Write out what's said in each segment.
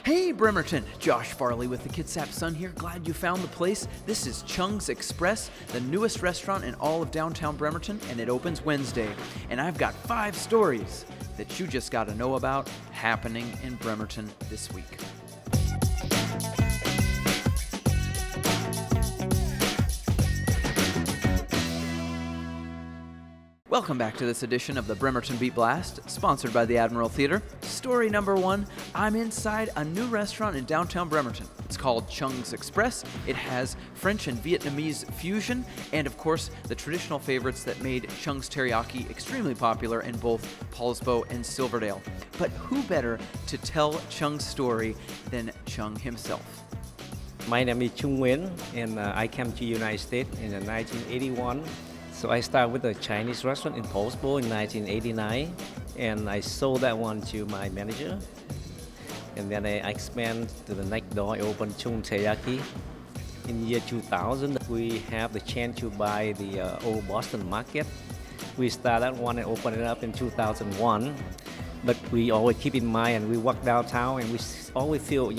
Hey Bremerton, Josh Farley with the Kitsap Sun here. Glad you found the place. This is Chung's Express, the newest restaurant in all of downtown Bremerton, and it opens Wednesday. And I've got 5 stories that you just got to know about happening in Bremerton this week. Welcome back to this edition of the Bremerton Beat Blast, sponsored by the Admiral Theater. Story number 1, I'm inside a new restaurant in downtown Bremerton. It's called Chung's Express. It has French and Vietnamese fusion, and of course, the traditional favorites that made Chung's teriyaki extremely popular in both Paulsbo and Silverdale. But who better to tell Chung's story than Chung himself? My name is Chung and I came to the United States in 1981. So I started with a Chinese restaurant in Paulsbo in 1989, and I sold that one to my manager. And then I expanded to the next door. I opened Chung Teriyaki. In year 2000, we have the chance to buy the old Boston market. We started one and opened it up in 2001. But we always keep in mind, and we walk downtown, and we always feel,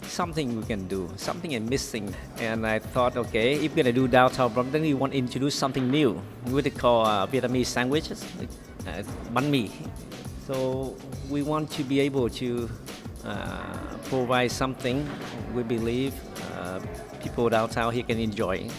something we can do, something is missing. And I thought, okay, if we're gonna do downtown Bremerton, we want to introduce something new. We call Vietnamese sandwiches, banh mi. So we want to be able to provide something we believe people downtown here can enjoy.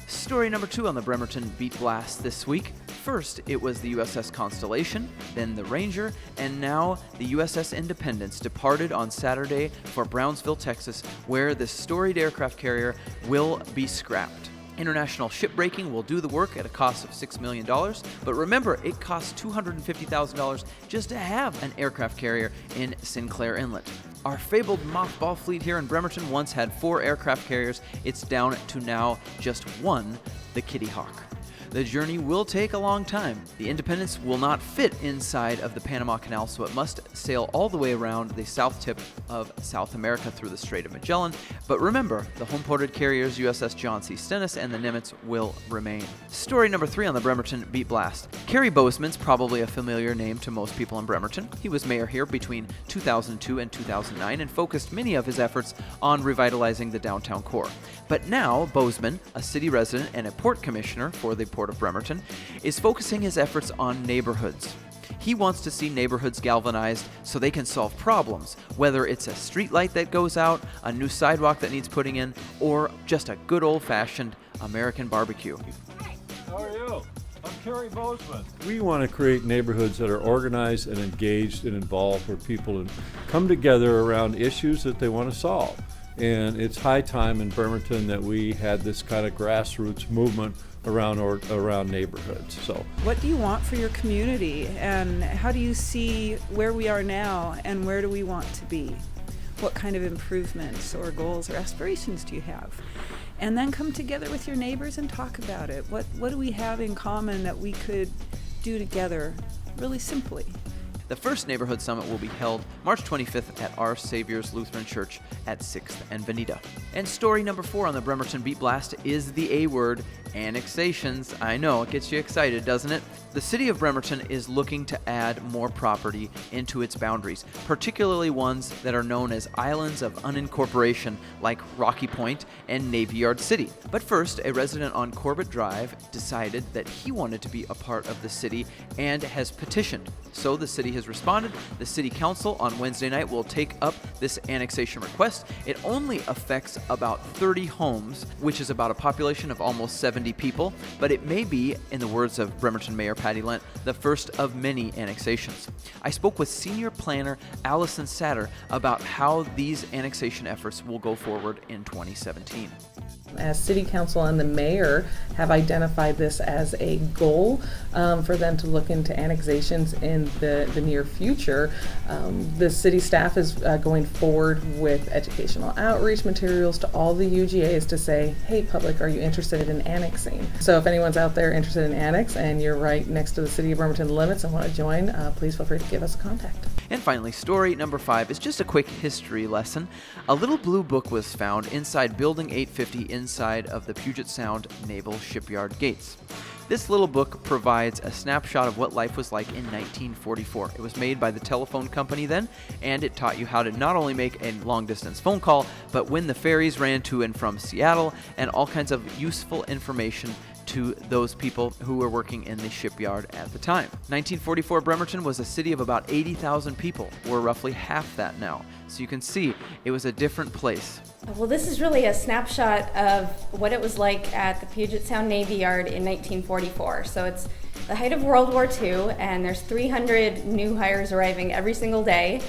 Story number 2 on the Bremerton Beat Blast this week. First, it was the USS Constellation, then the Ranger, and now the USS Independence departed on Saturday for Brownsville, Texas, where this storied aircraft carrier will be scrapped. International Shipbreaking will do the work at a cost of $6 million, but remember, it costs $250,000 just to have an aircraft carrier in Sinclair Inlet. Our fabled mothball fleet here in Bremerton once had 4 aircraft carriers. It's down to now just 1, the Kitty Hawk. The journey will take a long time. The Independence will not fit inside of the Panama Canal, so it must sail all the way around the south tip of South America through the Strait of Magellan. But remember, the home-ported carriers USS John C. Stennis and the Nimitz will remain. Story number 3 on the Bremerton Beat Blast. Kerry Bozeman's probably a familiar name to most people in Bremerton. He was mayor here between 2002 and 2009 and focused many of his efforts on revitalizing the downtown core. But now, Bozeman, a city resident and a port commissioner for the Port of Bremerton, is focusing his efforts on neighborhoods. He wants to see neighborhoods galvanized so they can solve problems, whether it's a street light that goes out, a new sidewalk that needs putting in, or just a good old-fashioned American barbecue. How are you? I'm Kerry Bozeman. We want to create neighborhoods that are organized and engaged and involved, where people come together around issues that they want to solve. And it's high time in Bremerton that we had this kind of grassroots movement around neighborhoods. So, what do you want for your community, and how do you see where we are now and where do we want to be? What kind of improvements or goals or aspirations do you have? And then come together with your neighbors and talk about it. What do we have in common that we could do together really simply? The first Neighborhood Summit will be held March 25th at Our Savior's Lutheran Church at 6th and Veneta. And story number 4 on the Bremerton Beat Blast is the A word, annexations. I know, it gets you excited, doesn't it? The city of Bremerton is looking to add more property into its boundaries, particularly ones that are known as islands of unincorporation, like Rocky Point and Navy Yard City. But first, a resident on Corbett Drive decided that he wanted to be a part of the city and has petitioned. So the city has responded. The city council on Wednesday night will take up this annexation request. It only affects about 30 homes, which is about a population of almost 70 people, but it may be, in the words of Bremerton Mayor Patty Lent, the first of many annexations. I spoke with senior planner Allison Satter about how these annexation efforts will go forward in 2017. As City Council and the Mayor have identified this as a goal for them to look into annexations in the near future, the city staff is going forward with educational outreach materials to all the UGAs to say, hey public, are you interested in annexing? So if anyone's out there interested in annex and you're right next to the City of Bremerton limits and want to join, please feel free to give us a contact. And finally, story number 5 is just a quick history lesson. A little blue book was found inside Building 850 inside of the Puget Sound Naval Shipyard gates. This little book provides a snapshot of what life was like in 1944. It was made by the telephone company then, and it taught you how to not only make a long-distance phone call, but when the ferries ran to and from Seattle, and all kinds of useful information to those people who were working in the shipyard at the time. 1944 Bremerton was a city of about 80,000 people. We're roughly half that now. So you can see it was a different place. Well, this is really a snapshot of what it was like at the Puget Sound Navy Yard in 1944. So it's the height of World War II, and there's 300 new hires arriving every single day.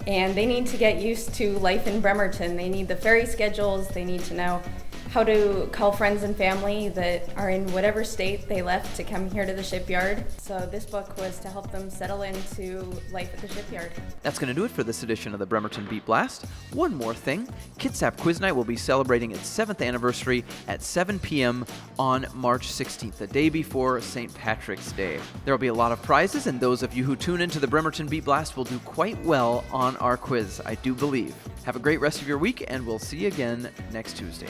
And they need to get used to life in Bremerton. They need the ferry schedules. They need to know how to call friends and family that are in whatever state they left to come here to the shipyard. So this book was to help them settle into life at the shipyard. That's going to do it for this edition of the Bremerton Beat Blast. One more thing, Kitsap Quiz Night will be celebrating its 7th anniversary at 7 p.m. on March 16th, the day before St. Patrick's Day. There will be a lot of prizes, and those of you who tune into the Bremerton Beat Blast will do quite well on our quiz, I do believe. Have a great rest of your week, and we'll see you again next Tuesday.